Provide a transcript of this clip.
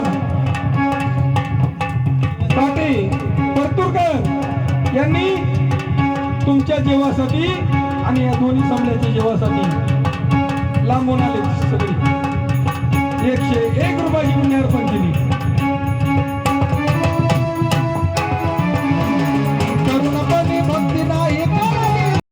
म्हणा. पाटे परतूरकर यांनी तुमच्या जीवासाठी आणि या दोन्ही समल्याच्या जीवासाठी लांबून आले सगळे 101 रुपयाची पुण्य अर्पण केली.